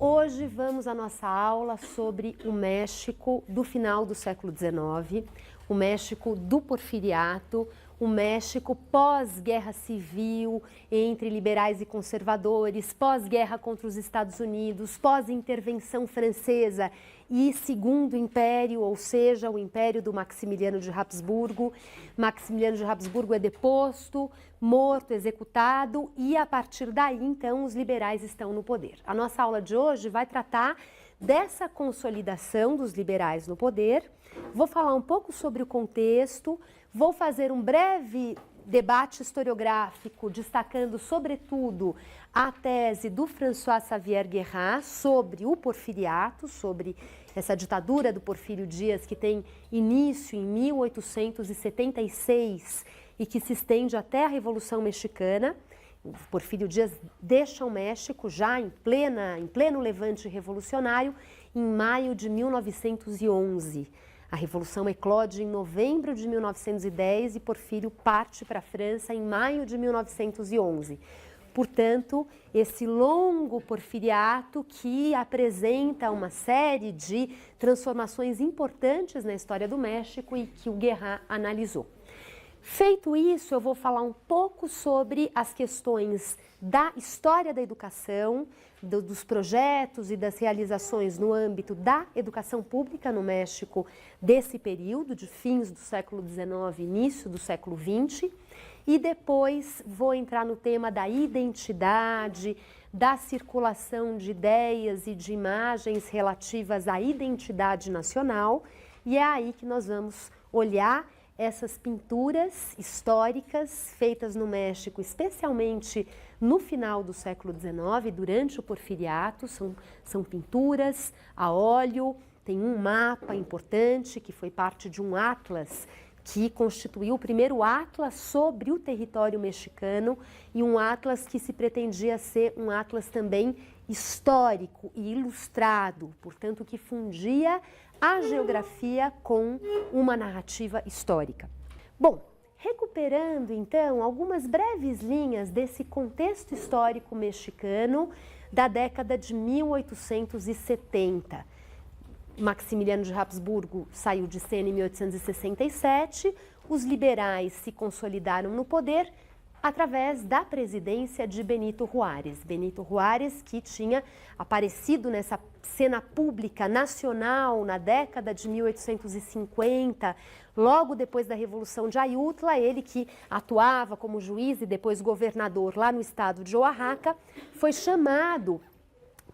Hoje vamos à nossa aula sobre o México do final do século XIX, o México do Porfiriato, o México pós-guerra civil entre liberais e conservadores, pós-guerra contra os Estados Unidos, pós-intervenção francesa e Segundo Império, ou seja, o Império do Maximiliano de Habsburgo. Maximiliano de Habsburgo é deposto, morto, executado e a partir daí, então, os liberais estão no poder. A nossa aula de hoje vai tratar dessa consolidação dos liberais no poder. Vou falar um pouco sobre o contexto, vou fazer um breve debate historiográfico, destacando, sobretudo, a tese do François Xavier Guerrat sobre o porfiriato, sobre essa ditadura do Porfírio Dias, que tem início em 1876 e que se estende até a Revolução Mexicana. O Porfírio Dias deixa o México já em pleno levante revolucionário em maio de 1911. A Revolução eclode em novembro de 1910 e Porfírio parte para a França em maio de 1911. Portanto, esse longo porfiriato que apresenta uma série de transformações importantes na história do México e que o Guerrat analisou. Feito isso, eu vou falar um pouco sobre as questões da história da educação, dos projetos e das realizações no âmbito da educação pública no México desse período, de fins do século XIX, início do século XX, e depois vou entrar no tema da identidade, da circulação de ideias e de imagens relativas à identidade nacional, e é aí que nós vamos olhar essas pinturas históricas feitas no México, especialmente no final do século XIX, durante o Porfiriato, são pinturas a óleo, tem um mapa importante que foi parte de um atlas que constituiu o primeiro atlas sobre o território mexicano e um atlas que se pretendia ser um atlas também histórico e ilustrado, portanto que fundia a geografia com uma narrativa histórica. Bom, recuperando então algumas breves linhas desse contexto histórico mexicano da década de 1870. Maximiliano de Habsburgo saiu de cena em 1867, os liberais se consolidaram no poder através da presidência de Benito Juárez. Benito Juárez, que tinha aparecido nessa cena pública nacional na década de 1850, logo depois da Revolução de Ayutla, ele que atuava como juiz e depois governador lá no estado de Oaxaca, foi chamado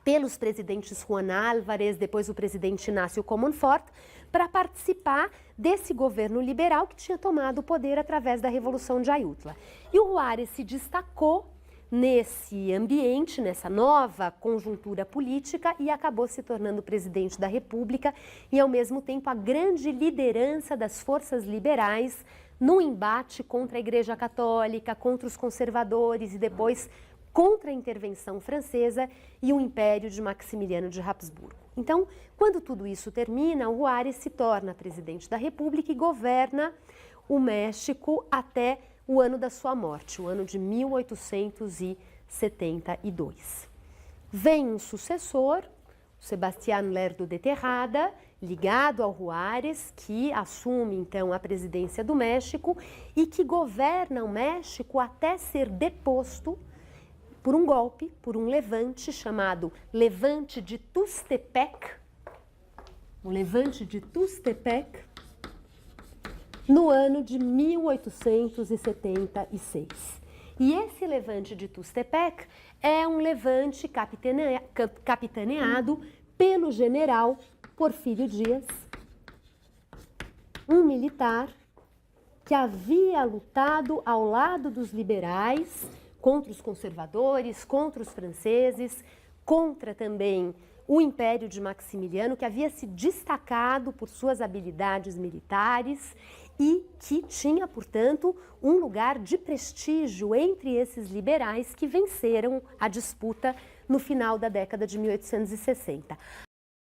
pelos presidentes Juan Álvarez, depois o presidente Inácio Comonfort, para participar desse governo liberal que tinha tomado o poder através da Revolução de Ayutla. E o Juárez se destacou nesse ambiente, nessa nova conjuntura política e acabou se tornando presidente da República e, ao mesmo tempo, a grande liderança das forças liberais no embate contra a Igreja Católica, contra os conservadores e depois contra a intervenção francesa e o império de Maximiliano de Habsburgo. Então, quando tudo isso termina, o Juárez se torna presidente da República e governa o México até o ano da sua morte, o ano de 1872. Vem um sucessor, Sebastián Lerdo de Tejada, ligado ao Juárez, que assume então a presidência do México e que governa o México até ser deposto por um golpe, por um levante chamado Levante de Tustepec, o Levante de Tustepec, no ano de 1876. E esse Levante de Tustepec é um levante capitaneado pelo general Porfírio Dias, um militar que havia lutado ao lado dos liberais contra os conservadores, contra os franceses, contra também o Império de Maximiliano, que havia se destacado por suas habilidades militares e que tinha, portanto, um lugar de prestígio entre esses liberais que venceram a disputa no final da década de 1860.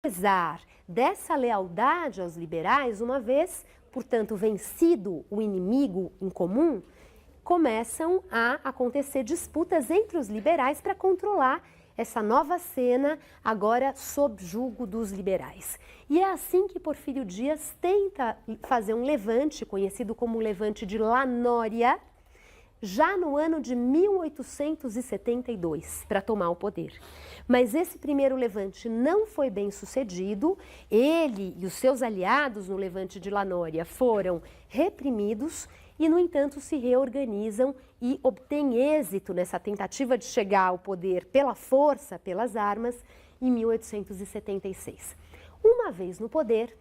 Apesar dessa lealdade aos liberais, uma vez, portanto, vencido o inimigo em comum, começam a acontecer disputas entre os liberais para controlar essa nova cena agora sob julgo dos liberais. E é assim que Porfírio Dias tenta fazer um levante, conhecido como o levante de La Nória, já no ano de 1872, para tomar o poder. Mas esse primeiro levante não foi bem sucedido, ele e os seus aliados no levante de La Nória foram reprimidos e, no entanto, se reorganizam e obtêm êxito nessa tentativa de chegar ao poder pela força, pelas armas, em 1876. Uma vez no poder,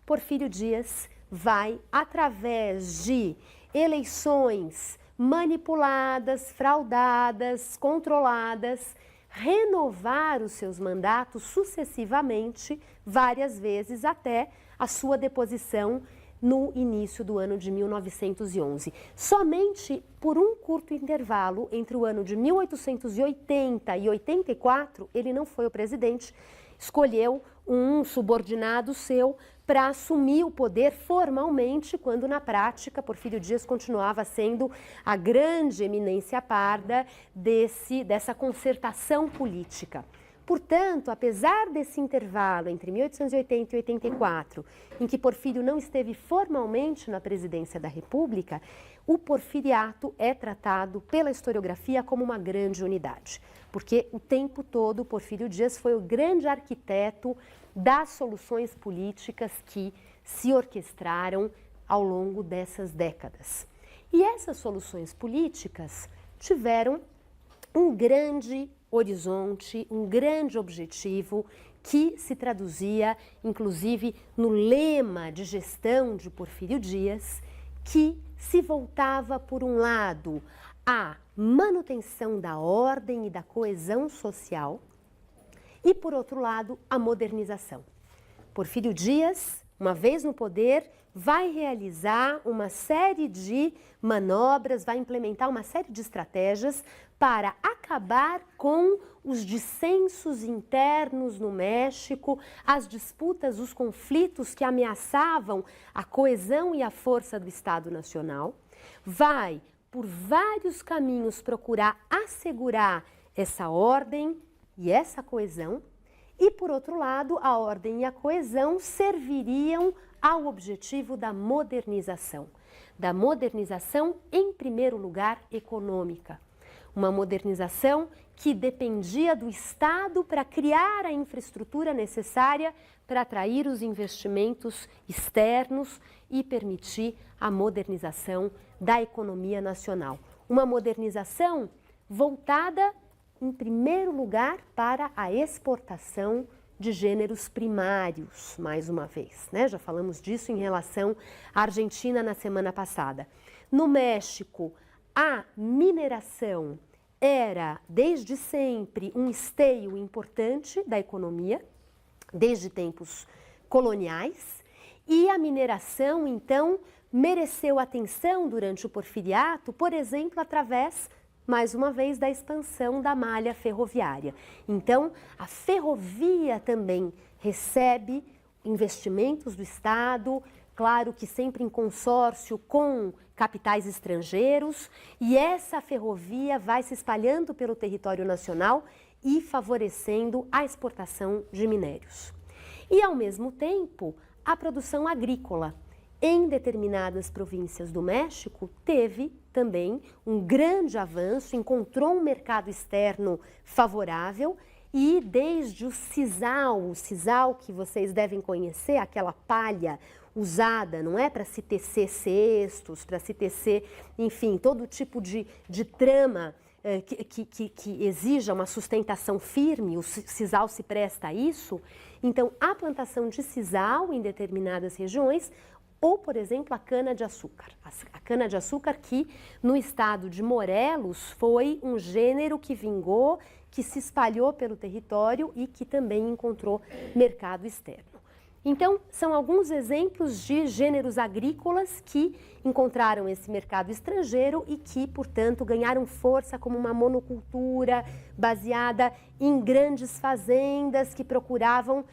Porfírio Dias vai, através de eleições manipuladas, fraudadas, controladas, renovar os seus mandatos sucessivamente, várias vezes, até a sua deposição no início do ano de 1911. Somente por um curto intervalo, entre o ano de 1880 e 84, ele não foi o presidente, escolheu um subordinado seu para assumir o poder formalmente, quando na prática Porfírio Dias continuava sendo a grande eminência parda dessa concertação política. Portanto, apesar desse intervalo entre 1880 e 84, em que Porfírio não esteve formalmente na presidência da República, o porfiriato é tratado pela historiografia como uma grande unidade, porque o tempo todo Porfírio Dias foi o grande arquiteto das soluções políticas que se orquestraram ao longo dessas décadas. E essas soluções políticas tiveram um grande horizonte, um grande objetivo que se traduzia, inclusive, no lema de gestão de Porfírio Dias, que se voltava, por um lado, à manutenção da ordem e da coesão social e, por outro lado, à modernização. Porfírio Dias, uma vez no poder, vai realizar uma série de manobras, vai implementar uma série de estratégias para acabar com os dissensos internos no México, as disputas, os conflitos que ameaçavam a coesão e a força do Estado Nacional. Vai, por vários caminhos, procurar assegurar essa ordem e essa coesão. E, por outro lado, a ordem e a coesão serviriam ao objetivo da modernização. Da modernização, em primeiro lugar, econômica. Uma modernização que dependia do Estado para criar a infraestrutura necessária para atrair os investimentos externos e permitir a modernização da economia nacional. Uma modernização voltada, em primeiro lugar, para a exportação de gêneros primários, mais uma vez, né? Já falamos disso em relação à Argentina na semana passada. No México, a mineração era, desde sempre, um esteio importante da economia, desde tempos coloniais, e a mineração, então, mereceu atenção durante o porfiriato, por exemplo, através, mais uma vez, da expansão da malha ferroviária. Então, a ferrovia também recebe investimentos do Estado, claro que sempre em consórcio com capitais estrangeiros, e essa ferrovia vai se espalhando pelo território nacional e favorecendo a exportação de minérios. E, ao mesmo tempo, a produção agrícola em determinadas províncias do México teve também um grande avanço, encontrou um mercado externo favorável e desde o sisal que vocês devem conhecer, aquela palha usada, não é, para se tecer cestos, para se tecer, enfim, todo tipo de trama que exija uma sustentação firme, o sisal se presta a isso. Então, a plantação de sisal em determinadas regiões, ou, por exemplo, a cana-de-açúcar. A cana-de-açúcar que, no estado de Morelos, foi um gênero que vingou, que se espalhou pelo território e que também encontrou mercado externo. Então, são alguns exemplos de gêneros agrícolas que encontraram esse mercado estrangeiro e que, portanto, ganharam força como uma monocultura baseada em grandes fazendas que procuravam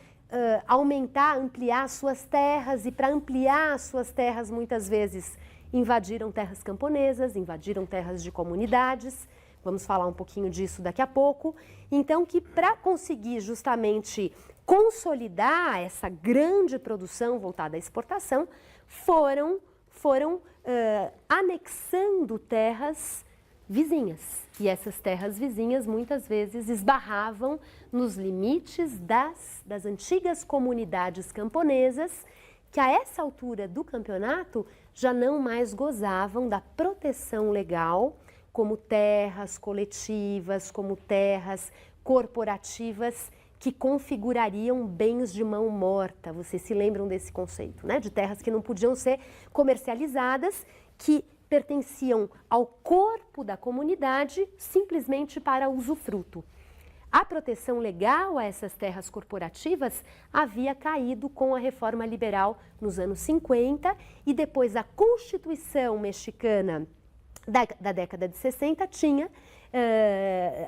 aumentar, ampliar suas terras, e para ampliar suas terras muitas vezes invadiram terras camponesas, invadiram terras de comunidades, vamos falar um pouquinho disso daqui a pouco. Então, que para conseguir justamente consolidar essa grande produção voltada à exportação, foram anexando terras vizinhas. E essas terras vizinhas muitas vezes esbarravam nos limites das antigas comunidades camponesas, que a essa altura do campeonato já não mais gozavam da proteção legal, como terras coletivas, como terras corporativas que configurariam bens de mão morta. Vocês se lembram desse conceito, né? De terras que não podiam ser comercializadas, que pertenciam ao corpo da comunidade simplesmente para usufruto. A proteção legal a essas terras corporativas havia caído com a reforma liberal nos anos 50 e depois a Constituição mexicana da década de 60 tinha,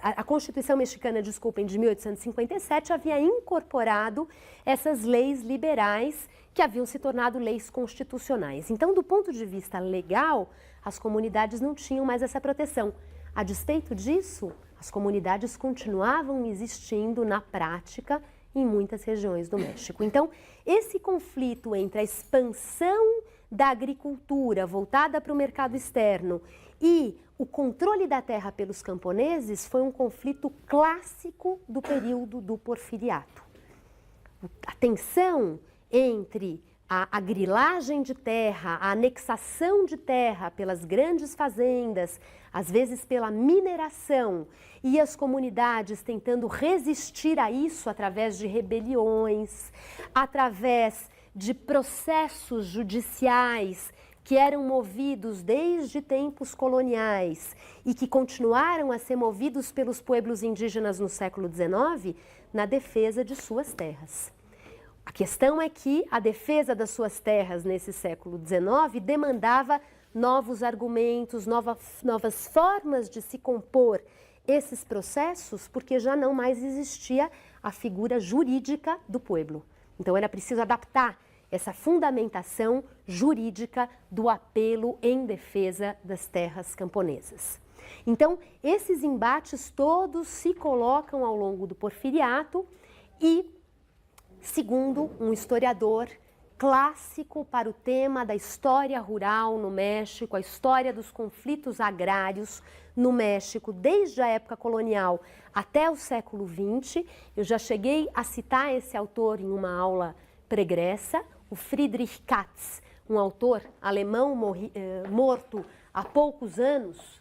a Constituição mexicana, desculpem, de 1857 havia incorporado essas leis liberais que haviam se tornado leis constitucionais. Então, do ponto de vista legal, as comunidades não tinham mais essa proteção. A despeito disso, as comunidades continuavam existindo na prática em muitas regiões do México. Então, esse conflito entre a expansão da agricultura voltada para o mercado externo e o controle da terra pelos camponeses foi um conflito clássico do período do Porfiriato. A tensão entre a grilagem de terra, a anexação de terra pelas grandes fazendas, às vezes pela mineração, e as comunidades tentando resistir a isso através de rebeliões, através de processos judiciais que eram movidos desde tempos coloniais e que continuaram a ser movidos pelos pueblos indígenas no século XIX na defesa de suas terras. A questão é que a defesa das suas terras nesse século XIX demandava novos argumentos, novas formas de se compor esses processos, porque já não mais existia a figura jurídica do pueblo. Então era preciso adaptar essa fundamentação jurídica do apelo em defesa das terras camponesas. Então, esses embates todos se colocam ao longo do Porfiriato e, segundo um historiador clássico para o tema da história rural no México, a história dos conflitos agrários no México, desde a época colonial até o século XX, eu já cheguei a citar esse autor em uma aula pregressa, o Friedrich Katz, um autor alemão morto há poucos anos,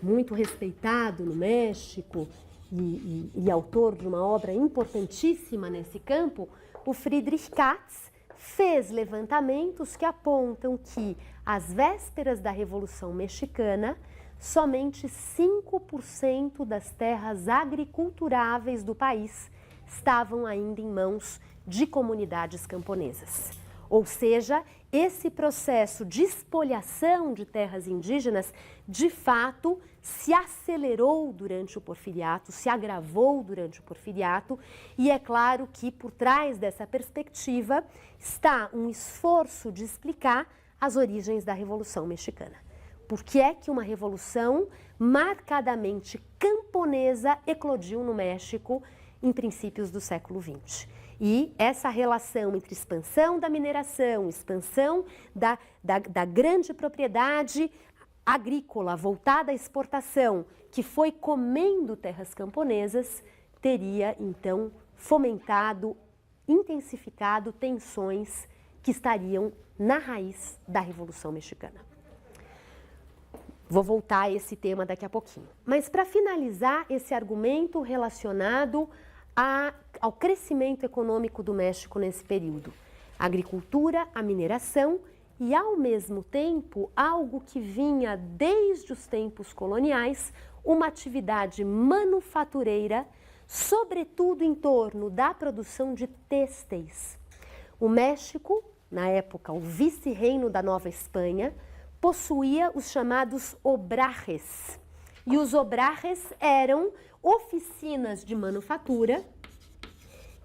muito respeitado no México e autor de uma obra importantíssima nesse campo. O Friedrich Katz fez levantamentos que apontam que, às vésperas da Revolução Mexicana, somente 5% das terras agriculturáveis do país estavam ainda em mãos de comunidades camponesas. Ou seja, esse processo de espoliação de terras indígenas, de fato, se acelerou durante o Porfiriato, se agravou durante o Porfiriato, e é claro que por trás dessa perspectiva está um esforço de explicar as origens da Revolução Mexicana. Por que é que uma revolução marcadamente camponesa eclodiu no México em princípios do século XX? E essa relação entre expansão da mineração, expansão da grande propriedade agrícola voltada à exportação, que foi comendo terras camponesas, teria então fomentado, intensificado tensões que estariam na raiz da Revolução Mexicana. Vou voltar a esse tema daqui a pouquinho. Mas para finalizar esse argumento relacionado ao crescimento econômico do México nesse período, a agricultura, a mineração e, ao mesmo tempo, algo que vinha desde os tempos coloniais, uma atividade manufatureira, sobretudo em torno da produção de têxteis. O México, na época o vice-reino da Nova Espanha, possuía os chamados obrajes. E os obrajes eram oficinas de manufatura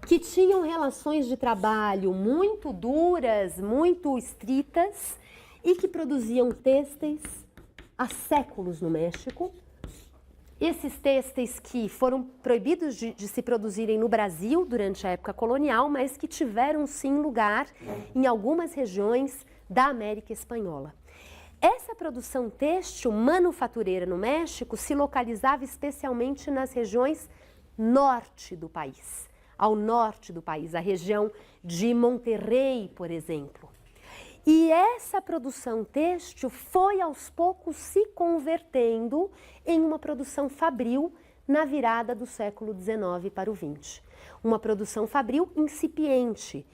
que tinham relações de trabalho muito duras, muito estritas e que produziam têxteis há séculos no México, esses têxteis que foram proibidos de se produzirem no Brasil durante a época colonial, mas que tiveram sim lugar em algumas regiões da América Espanhola. Essa produção têxtil manufatureira no México se localizava especialmente nas regiões norte do país, ao norte do país, a região de Monterrey, por exemplo. E essa produção têxtil foi aos poucos se convertendo em uma produção fabril na virada do século XIX para o XX. Uma produção fabril incipiente,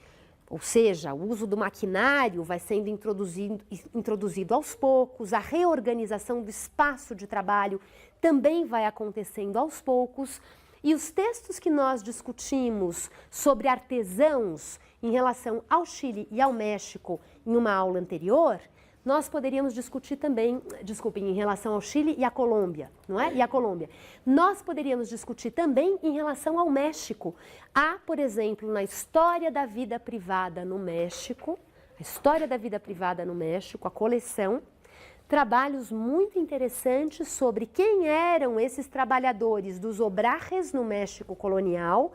ou seja, o uso do maquinário vai sendo introduzido aos poucos, a reorganização do espaço de trabalho também vai acontecendo aos poucos. E os textos que nós discutimos sobre artesãos em relação ao Chile e ao México em uma aula anterior, nós poderíamos discutir também, em relação ao Chile e à Colômbia, não é? E a Colômbia. Nós poderíamos discutir também em relação ao México. Há, por exemplo, na história da vida privada no México, a coleção, trabalhos muito interessantes sobre quem eram esses trabalhadores dos obrajes no México colonial,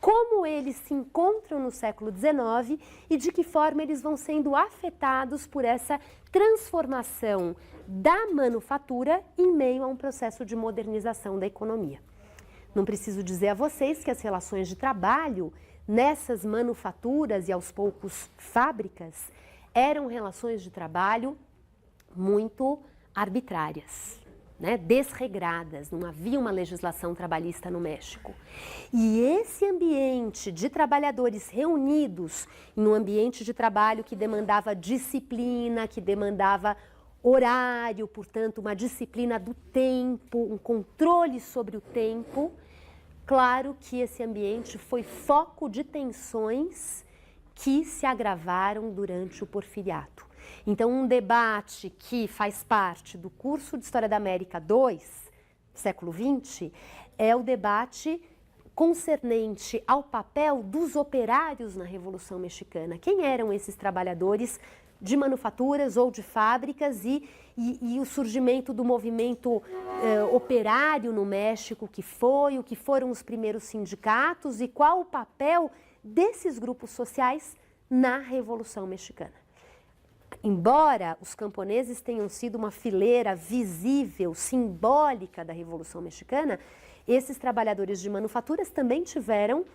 como eles se encontram no século XIX e de que forma eles vão sendo afetados por essa transformação da manufatura em meio a um processo de modernização da economia. Não preciso dizer a vocês que as relações de trabalho nessas manufaturas e aos poucos fábricas eram relações de trabalho muito arbitrárias, né, desregradas, não havia uma legislação trabalhista no México. E esse ambiente de trabalhadores reunidos em um ambiente de trabalho que demandava disciplina, que demandava horário, portanto, uma disciplina do tempo, um controle sobre o tempo, claro que esse ambiente foi foco de tensões que se agravaram durante o Porfiriato. Então, um debate que faz parte do curso de História da América II, século XX, é o debate concernente ao papel dos operários na Revolução Mexicana. Quem eram esses trabalhadores de manufaturas ou de fábricas e o surgimento do movimento operário no México, o que foram os primeiros sindicatos e qual o papel desses grupos sociais na Revolução Mexicana. Embora os camponeses tenham sido uma fileira visível, simbólica da Revolução Mexicana, esses trabalhadores de manufaturas também tiveram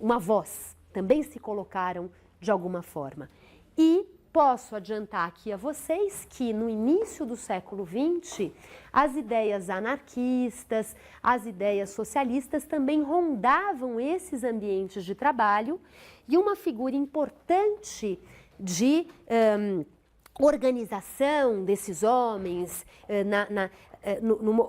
uma voz, também se colocaram de alguma forma. E posso adiantar aqui a vocês que no início do século XX, as ideias anarquistas, as ideias socialistas também rondavam esses ambientes de trabalho e uma figura importante de organização desses homens,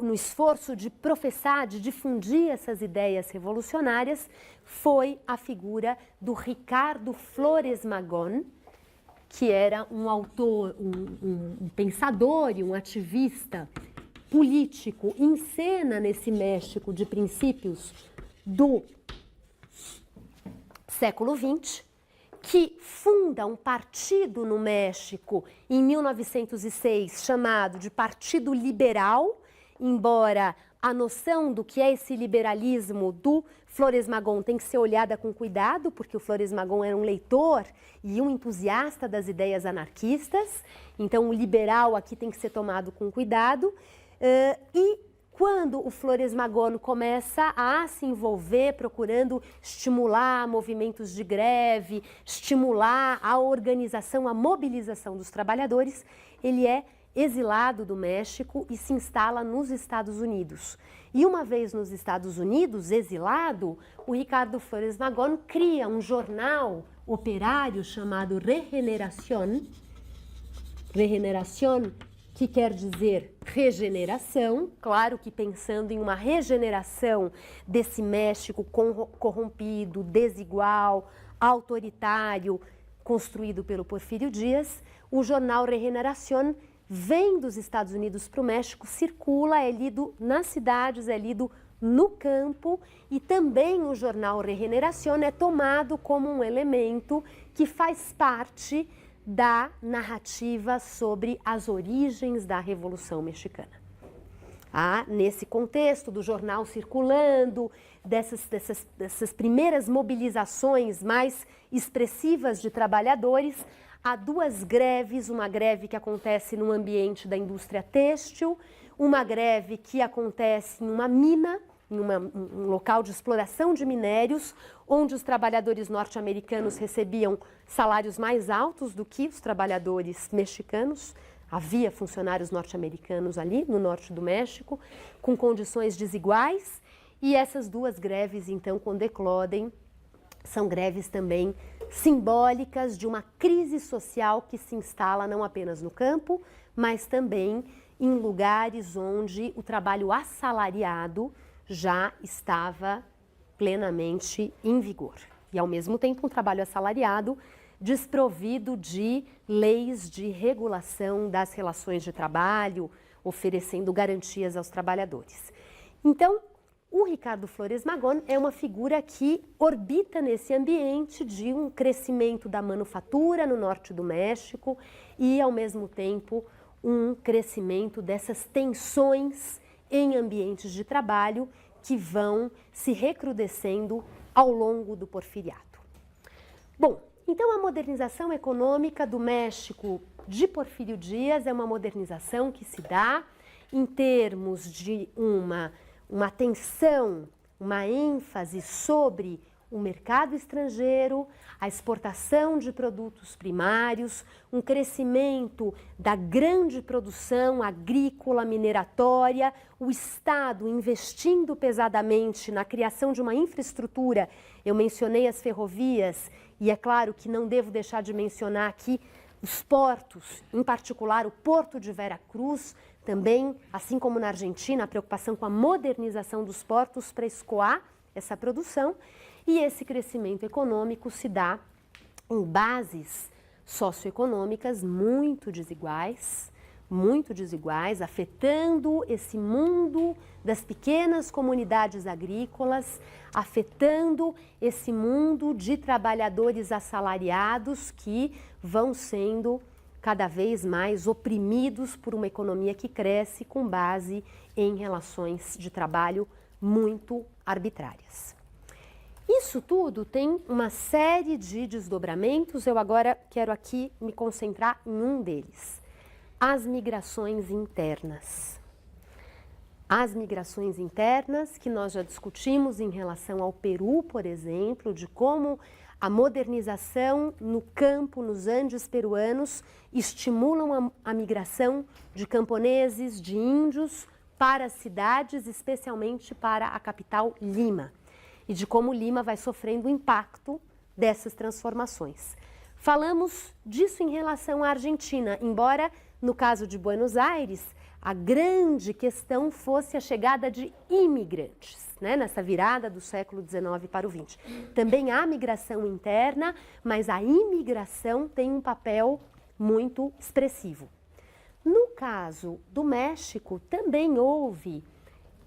no esforço de professar, de difundir essas ideias revolucionárias, foi a figura do Ricardo Flores Magón, que era um autor, um pensador e um ativista político em cena nesse México de princípios do século XX, que funda um partido no México em 1906 chamado de Partido Liberal, embora a noção do que é esse liberalismo do Flores Magón tem que ser olhada com cuidado, porque o Flores Magón era um leitor e um entusiasta das ideias anarquistas, então o liberal aqui tem que ser tomado com cuidado. E quando o Flores Magón começa a se envolver procurando estimular movimentos de greve, estimular a organização, a mobilização dos trabalhadores, ele é exilado do México e se instala nos Estados Unidos. E uma vez nos Estados Unidos, exilado, o Ricardo Flores Magón cria um jornal operário chamado Regeneración, que quer dizer regeneração, claro que pensando em uma regeneração desse México corrompido, desigual, autoritário, construído pelo Porfírio Dias. O jornal Regeneración vem dos Estados Unidos para o México, circula, é lido nas cidades, é lido no campo, e também o jornal Regeneración é tomado como um elemento que faz parte da narrativa sobre as origens da Revolução Mexicana. Nesse contexto do jornal circulando, dessas primeiras mobilizações mais expressivas de trabalhadores, há duas greves, uma greve que acontece no ambiente da indústria têxtil, uma greve que acontece em uma mina, em um local de exploração de minérios, onde os trabalhadores norte-americanos recebiam salários mais altos do que os trabalhadores mexicanos. Havia funcionários norte-americanos ali no norte do México, com condições desiguais, e essas duas greves, então, quando eclodem, são greves também simbólicas de uma crise social que se instala não apenas no campo, mas também em lugares onde o trabalho assalariado já estava plenamente em vigor. E, ao mesmo tempo, um trabalho assalariado desprovido de leis de regulação das relações de trabalho, oferecendo garantias aos trabalhadores. Então, o Ricardo Flores Magón é uma figura que orbita nesse ambiente de um crescimento da manufatura no norte do México e, ao mesmo tempo, um crescimento dessas tensões em ambientes de trabalho que vão se recrudescendo ao longo do Porfiriato. Bom, então a modernização econômica do México de Porfírio Dias é uma modernização que se dá em termos de uma atenção, uma ênfase sobre o mercado estrangeiro, a exportação de produtos primários, um crescimento da grande produção agrícola, mineratória, o Estado investindo pesadamente na criação de uma infraestrutura. Eu mencionei as ferrovias e é claro que não devo deixar de mencionar aqui os portos, em particular o Porto de Veracruz, também, assim como na Argentina, a preocupação com a modernização dos portos para escoar essa produção. E esse crescimento econômico se dá em bases socioeconômicas muito desiguais, afetando esse mundo das pequenas comunidades agrícolas, afetando esse mundo de trabalhadores assalariados que vão sendo cada vez mais oprimidos por uma economia que cresce com base em relações de trabalho muito arbitrárias. Isso tudo tem uma série de desdobramentos, eu agora quero aqui me concentrar em um deles. As migrações internas. As migrações internas que nós já discutimos em relação ao Peru, por exemplo, de como a modernização no campo, nos Andes peruanos, estimulam a migração de camponeses, de índios, para as cidades, especialmente para a capital Lima, e de como Lima vai sofrendo o impacto dessas transformações. Falamos disso em relação à Argentina, embora no caso de Buenos Aires, a grande questão fosse a chegada de imigrantes, né, nessa virada do século XIX para o XX. Também há migração interna, mas a imigração tem um papel muito expressivo. No caso do México, também houve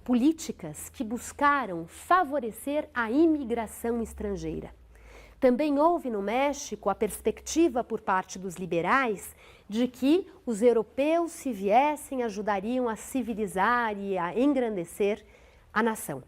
políticas que buscaram favorecer a imigração estrangeira. Também houve no México a perspectiva por parte dos liberais de que os europeus, se viessem, ajudariam a civilizar e a engrandecer a nação,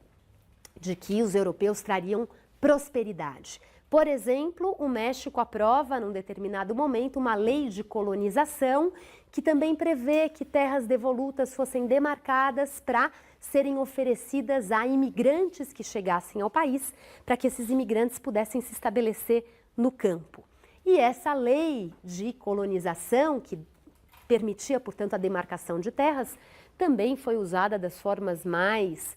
de que os europeus trariam prosperidade. Por exemplo, o México aprova, num determinado momento, uma lei de colonização que também prevê que terras devolutas fossem demarcadas para serem oferecidas a imigrantes que chegassem ao país, para que esses imigrantes pudessem se estabelecer no campo. E essa lei de colonização, que permitia, portanto, a demarcação de terras, também foi usada das formas mais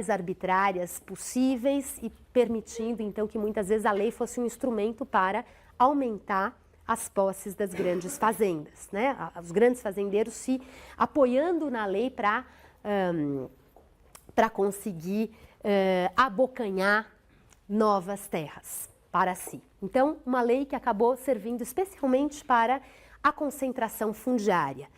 arbitrárias possíveis e permitindo, então, que muitas vezes a lei fosse um instrumento para aumentar as posses das grandes fazendas, né? Os grandes fazendeiros se apoiando na lei para conseguir abocanhar novas terras para si. Então, uma lei que acabou servindo especialmente para a concentração fundiária.